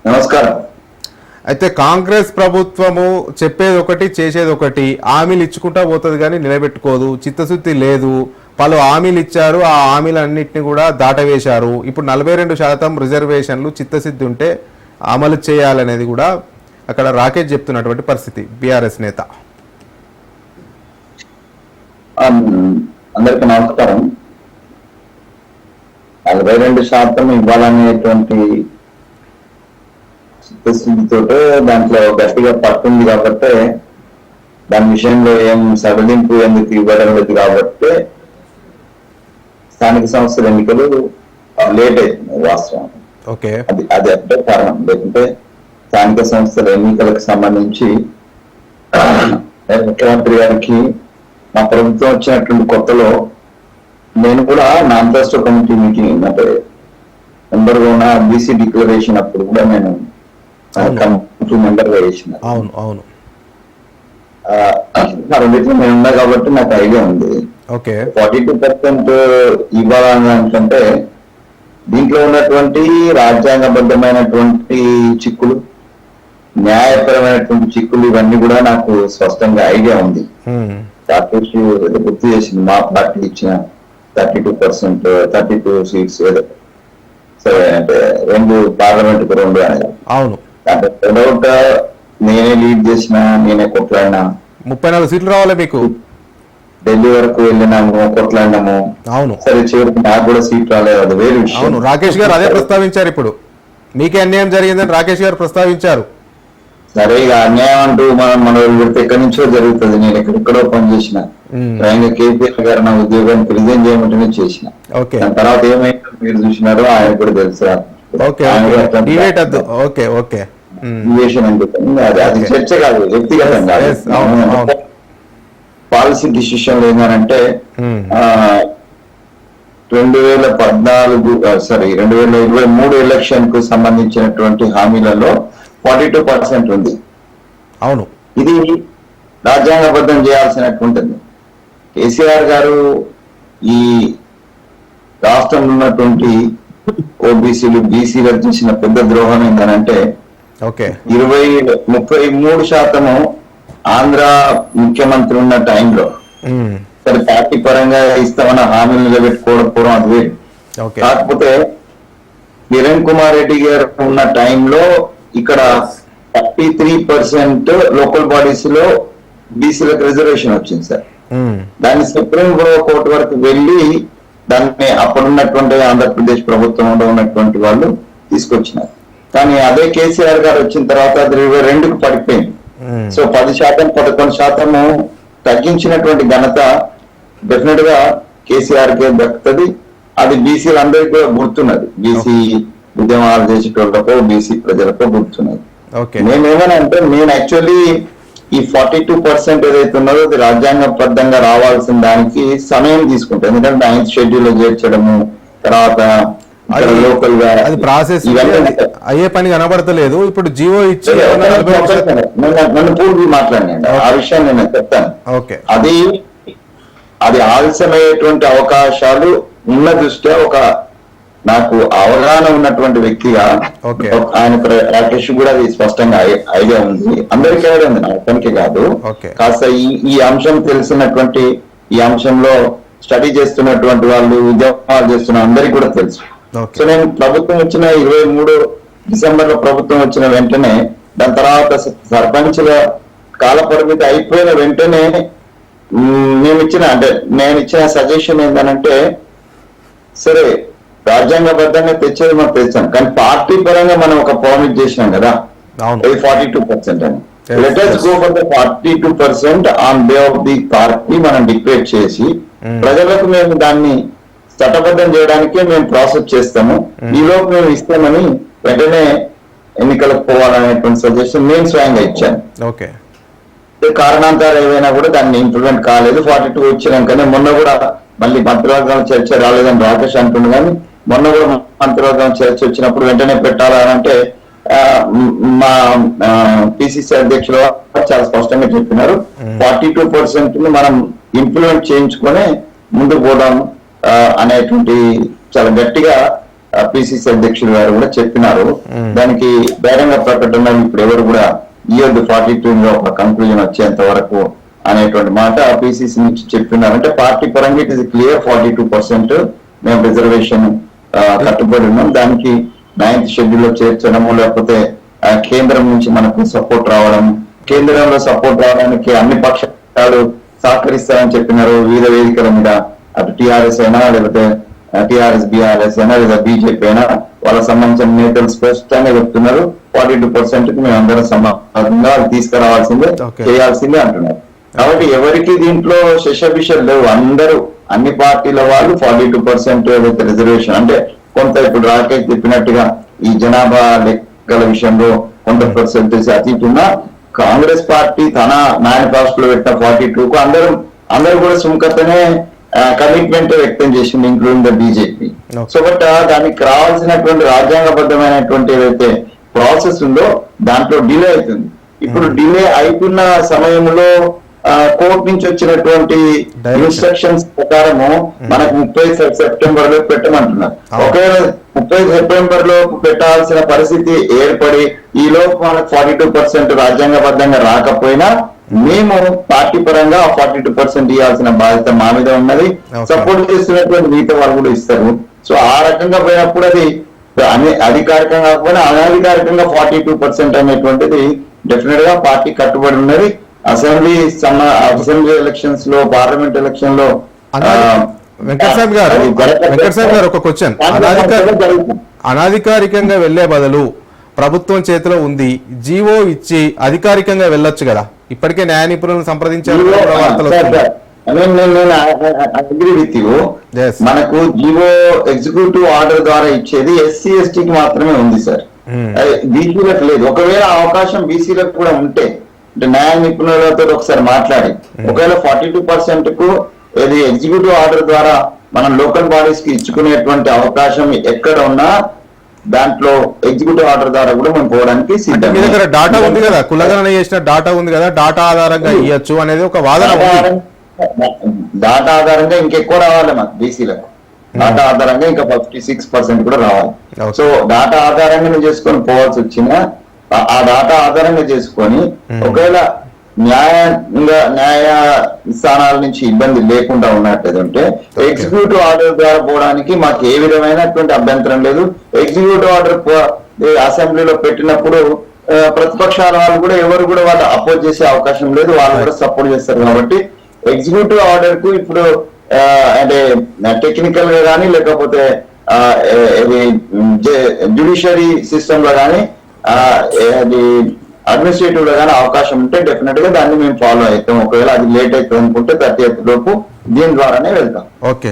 నమస్కారం. అయితే కాంగ్రెస్ ప్రభుత్వము చెప్పేది ఒకటి చేసేది ఒకటి, హామీలు ఇచ్చుకుంటా పోతుంది కానీ నిలబెట్టుకోదు, చిత్తశుద్ధి లేదు. పలు హామీలు ఇచ్చారు, ఆ హామీలన్నింటినీ కూడా దాటవేశారు. ఇప్పుడు 42% రిజర్వేషన్లు చిత్తశుద్ధి ఉంటే అమలు చేయాలనేది కూడా అక్కడ రాకేష్ చెప్తున్నటువంటి పరిస్థితి, బీఆర్ఎస్ నేత. అందరికీ నమస్కారం. 42% ఇవ్వాలనేటువంటి చిత్తశుద్ధితో దాంట్లో గట్టిగా పట్టుంది కాబట్టి దాని విషయంలో ఏం సడలింపు ఎందుకు ఇవ్వడం లేదు కాబట్టి స్థానిక సంస్థల ఎన్నికలు లేట్ అవుతుంది. వాస్తవం అది అంటే కారణం. లేకుంటే స్థానిక సంస్థల ఎన్నికలకు సంబంధించి ముఖ్యమంత్రి గారికి మా ప్రభుత్వం వచ్చినటువంటి కొత్తలో నేను కూడా మేనిఫెస్టో కమిటీ మీటింగ్ అంటే మెంబర్గా ఉన్న బీసీ డిక్లరేషన్ అప్పుడు కూడా నేను కమిటీ మెంబర్గా చేసిన. రెండింటిలో నేను ఉన్నా కాబట్టి నాకు ఐడియా ఉంది. 42% ఇవ్వాలని అంటే దీంట్లో ఉన్నటువంటి రాజ్యాంగబద్ధమైనటువంటి చిక్కులు, న్యాయపరమైనటువంటి చిక్కులు ఇవన్నీ కూడా నాకు స్పష్టంగా ఐడియా ఉంది. రాకేష్ గుర్తు చేసింది మా పార్టీ ఇచ్చిన 32%, 32 సీట్స్ ఏదో సరే అంటే 2 పార్లమెంట్ 2 అనేది. అవును, అంటే నేనే లీడ్ చేసిన, నేనే కొట్లాడినా. 34 సీట్లు రావాలి మీకు. ఢిల్లీ వరకు వెళ్ళినాము, కొట్లాడినాము. అవును, సరే చివరికి నాకు కూడా సీట్ రాలేదు, అది వేరే విషయం. అవును, రాకేష్ గారు అదే ప్రస్తావించారు. ఇప్పుడు మీకే అన్యాయం జరిగిందని రాకేష్ గారు ప్రస్తావించారు. సరే, ఇక అన్యాయం అంటూ మన పెడితే ఎక్కడి నుంచో జరుగుతుంది. నేను ఎక్కడెక్కడో పనిచేసిన, స్వయంగా కేసీఆర్ గారు నా ఉద్యోగానికి రిజైన్ చేయమంటేనే చేసిన. దాని తర్వాత ఏమైందో మీరు చూసినారో ఆయన కూడా తెలుసు. అది చర్చ కాదు, వ్యక్తిగతంగా పాలసీ డిసిషన్ ఏంటంటే 2023 ఎలక్షన్ కు సంబంధించినటువంటి హామీలలో 42% ఉంది. అవును, ఇది రాజ్యాంగబద్ధం చేయాల్సినటువంటిది. కేసీఆర్ గారు ఈ రాష్ట్రంలో ఉన్నటువంటి ఓబీసీలు, బీసీలకు చేసిన పెద్ద ద్రోహం ఏంటంటే 33% ఆంధ్ర ముఖ్యమంత్రి ఉన్న టైంలో సరే పార్టీ పరంగా ఇస్తామన్న హామీలు నిలబెట్టుకోవడం అది వేరు. కాకపోతే కిరణ్ కుమార్ రెడ్డి గారు ఉన్న టైంలో ఇక్కడ 33% లోకల్ బాడీస్ లో బీసీలకు రిజర్వేషన్ వచ్చింది సార్. దాన్ని సుప్రీం కోర్టు వరకు వెళ్ళి దాన్ని అప్పుడున్నటువంటి ఆంధ్రప్రదేశ్ ప్రభుత్వంలో ఉన్నటువంటి వాళ్ళు తీసుకొచ్చినారు. కానీ అదే కేసీఆర్ గారు వచ్చిన తర్వాత అది 22కు పడిపోయింది. సో 10%, 11% తగ్గించినటువంటి ఘనత డెఫినెట్ గా కేసీఆర్ కే దక్కుతుంది. అది బీసీలు అందరికీ కూడా గుర్తున్నది. బీసీ ఉద్యమాలు చేసేటోళ్ళకో బీసీ ప్రజలకో గుర్తున్నది. నేనేమన్నా అంటే నేను యాక్చువల్లీ ఈ 42% ఏదైతే ఉన్నదో అది రాజ్యాంగబద్ధంగా రావాల్సిన దానికి సమయం తీసుకుంటాను. ఎందుకంటే 9th షెడ్యూల్ లో చేర్చడము, తర్వాత లోకల్ గా ప్రాసెస్ అయ్యే పని కనబడతలేదు. ఇప్పుడు జీవో ఇచ్చి నన్ను పూర్తి మాట్లాడినండి ఆ విషయాన్ని నేను చెప్తాను. అది ఆలస్యమయ్యేటువంటి అవకాశాలు ఉన్న దృష్ట్యా నాకు అవగాహన ఉన్నటువంటి వ్యక్తిగా ఆయన రాకేష్ కూడా అది స్పష్టంగా ఐడియా ఉంది. అందరికీ ఐడియా ఉంది, నా ఒక్కరికి కాదు. కాస్త ఈ అంశం తెలిసినటువంటి, ఈ అంశంలో స్టడీ చేస్తున్నటువంటి వాళ్ళు, ఉద్యోగాలు చేస్తున్న అందరికీ కూడా తెలుసు. సో నేను ప్రభుత్వం వచ్చిన 23 డిసెంబర్ లో ప్రభుత్వం వచ్చిన వెంటనే, దాని తర్వాత సర్పంచ్ల కాల పరిమితి అయిపోయిన వెంటనే నేను ఇచ్చిన సజెషన్ ఏంటంటే సరే రాజ్యాంగబద్ధంగా తెచ్చేది మనం తెచ్చాం, కానీ పార్టీ పరంగా మనం ఒక ప్రామిస్ చేసినాం కదా 42% అని. Let us go for the 42% on behalf of the party మనం డిక్లేర్ చేసి ప్రజలకు మేము దాన్ని చట్టబద్ధం చేయడానికే మేము ప్రాసెస్ చేస్తాము, ఈలోపు మేము ఇస్తామని వెంటనే ఎన్నికలకు పోవాలనేటువంటి సజెషన్ నేను స్వయంగా ఇచ్చాను. కారణాంతరాలు ఏవైనా కూడా దాన్ని ఇంప్లిమెంట్ కాలేదు. 42 వచ్చినాకనే మొన్న కూడా మళ్ళీ మంత్రివర్గం చర్చ రాలేదని రాకేష్ అంటుండే, కానీ మొన్న కూడా మంత్రివర్గం చర్చ వచ్చినప్పుడు వెంటనే పెట్టాలని అంటే మా పిసిసి అధ్యక్షులు చాలా స్పష్టంగా చెప్పినారు 42% మనం ఇంప్లిమెంట్ చేయించుకొని ముందుకు పోదాం అనేటువంటి చాలా గట్టిగా పిసిసి అధ్యక్షులు గారు కూడా చెప్పినారు. దానికి బహిరంగ ప్రకటన ఇప్పుడు ఎవరు కూడా ఇయర్ 42 ఒక కంక్లూజన్ వచ్చేంత వరకు అనేటువంటి మాట పిసిసి నుంచి చెప్పినారు. అంటే పార్టీ పరంగా ఇట్ ఇస్ క్లియర్ 42% మేము రిజర్వేషన్ కట్టుబడి ఉన్నాం. దానికి 9th షెడ్యూల్ లో చేర్చడము, లేకపోతే కేంద్రం నుంచి మనకు సపోర్ట్ రావడం, కేంద్రంలో సపోర్ట్ రావడానికి అన్ని పక్షాలు సహకరిస్తారని చెప్పినారు. వివిధ వేదికల మీద అటు టిఆర్ఎస్ అయినా, లేకపోతే టిఆర్ఎస్ బిఆర్ఎస్ అయినా, లేదా బీజేపీ అయినా వాళ్ళకి సంబంధించిన నేతలు స్పష్టంగా చెప్తున్నారు 42% కి మేము అందరం సమానంగా తీసుకురావాల్సిందే, చేయాల్సిందే అంటున్నారు. కాబట్టి ఎవరికి దీంట్లో శశభిషలు లేవు. అందరూ అన్ని పార్టీల వాళ్ళు 42% ఏదైతే రిజర్వేషన్ అంటే కొంత ఇప్పుడు రాకేష్ చెప్పినట్టుగా ఈ జనాభా లెక్కల విషయంలో కొంత పర్సెంటేజ్ అతి ఉన్నా కాంగ్రెస్ పార్టీ తన మేనిఫెస్టోలో పెట్టిన 42 కు అందరూ కూడా సుముఖతనే కమిట్మెంట్ వ్యక్తం చేసింది, including the BJP. So but దానికి రావాల్సినటువంటి రాజ్యాంగబద్ధమైనటువంటి ఏదైతే ప్రాసెస్ ఉందో దాంట్లో డిలే అవుతుంది. ఇప్పుడు డిలే అవుతున్న సమయంలో కోర్టు నుంచి వచ్చినటువంటి ఇన్స్ట్రక్షన్స్ ప్రకారము మనకు 30 సెప్టెంబర్ లో పెట్టమంటున్నారు. ఒకవేళ 30 సెప్టెంబర్ లో పెట్టాల్సిన పరిస్థితి ఏర్పడి ఈ లోపు మనకు 42% రాజ్యాంగబద్ధంగా రాకపోయినా మేము పార్టీ పరంగా 42% ఇవ్వాల్సిన బాధ్యత మా మీద ఉన్నది. సపోర్ట్ చేస్తున్నటువంటి మిగతా వాళ్ళు కూడా ఇస్తారు. సో ఆ రకంగా పోయినప్పుడు అది అధికారికంగా కాకపోయినా అనధికారికంగా 42% అనేటువంటిది డెఫినెట్ గా పార్టీ కట్టుబడి ఉన్నది. అసెంబ్లీ ఎలక్షన్స్ లో, పార్లమెంట్ ఎలక్షన్ లో వెంకటస్వామి గారు ఒక క్వశ్చన్, అనధికారికంగా వెళ్లే బదులు ప్రభుత్వం చేతిలో ఉంది, జీవో ఇచ్చి అధికారికంగా వెళ్ళొచ్చు కదా. ఇప్పటికే న్యాయ నిపుణులను సంప్రదించారు. మనకు జీవో ఎగ్జిక్యూటివ్ ఆర్డర్ ద్వారా ఇచ్చేది ఎస్సీ ఎస్టీకి మాత్రమే ఉంది సార్, బీసీలకు లేదు. ఒకవేళ అవకాశం బీసీలకు కూడా ఉంటే అంటే న్యాయ నిపుణులతో ఒకసారి మాట్లాడి ఒకవేళ 42% కు ఇది ఎగ్జిక్యూటివ్ ఆర్డర్ ద్వారా మనం లోకల్ బాడీస్ కి ఇచ్చుకునేటువంటి అవకాశం ఎక్కడ ఉన్నా దాంట్లో ఎగ్జిక్యూటివ్ ఆర్డర్ ద్వారా కూడా మనం పోవడానికి సిద్ధం. మీ దగ్గర డాటా ఉంది కదా, కులగణన చేసిన డాటా ఉంది కదా, డాటా ఆధారంగా ఇవ్వచ్చు అనేది ఒక వాదన. డాటా ఆధారంగా ఇంకెక్కువ రావాలి మాకు బీసీలకు, డాటా ఆధారంగా ఇంకా 56% కూడా రావాలి. సో డాటా ఆధారంగా చేసుకొని పోవాల్సి వచ్చినా ఆ డాటా ఆధారంగా చేసుకొని ఒకవేళ న్యాయ స్థానాల నుంచి ఇబ్బంది లేకుండా ఉన్నట్టుంటే ఎగ్జిక్యూటివ్ ఆర్డర్ ద్వారా పోవడానికి మాకు ఏ విధమైనటువంటి అభ్యంతరం లేదు. ఎగ్జిక్యూటివ్ ఆర్డర్ అసెంబ్లీలో పెట్టినప్పుడు ప్రతిపక్షాల వాళ్ళు కూడా ఎవరు కూడా వాళ్ళు అపోజ్ చేసే అవకాశం లేదు, వాళ్ళు కూడా సపోర్ట్ చేస్తారు. కాబట్టి ఎగ్జిక్యూటివ్ ఆర్డర్ కు ఇప్పుడు అంటే టెక్నికల్ గా కానీ లేకపోతే జ్యుడిషియరీ సిస్టమ్ లో కానీ అది అడ్మినిస్ట్రేటివ్ లో కానీ అవకాశం ఉంటే డెఫినెట్ గా దాన్ని మేము ఫాలో అవుతాం. ఒకవేళ అది లేట్ అవుతుంది అనుకుంటే 30th లోపు దీని ద్వారానే వెళ్తాం. ఓకే.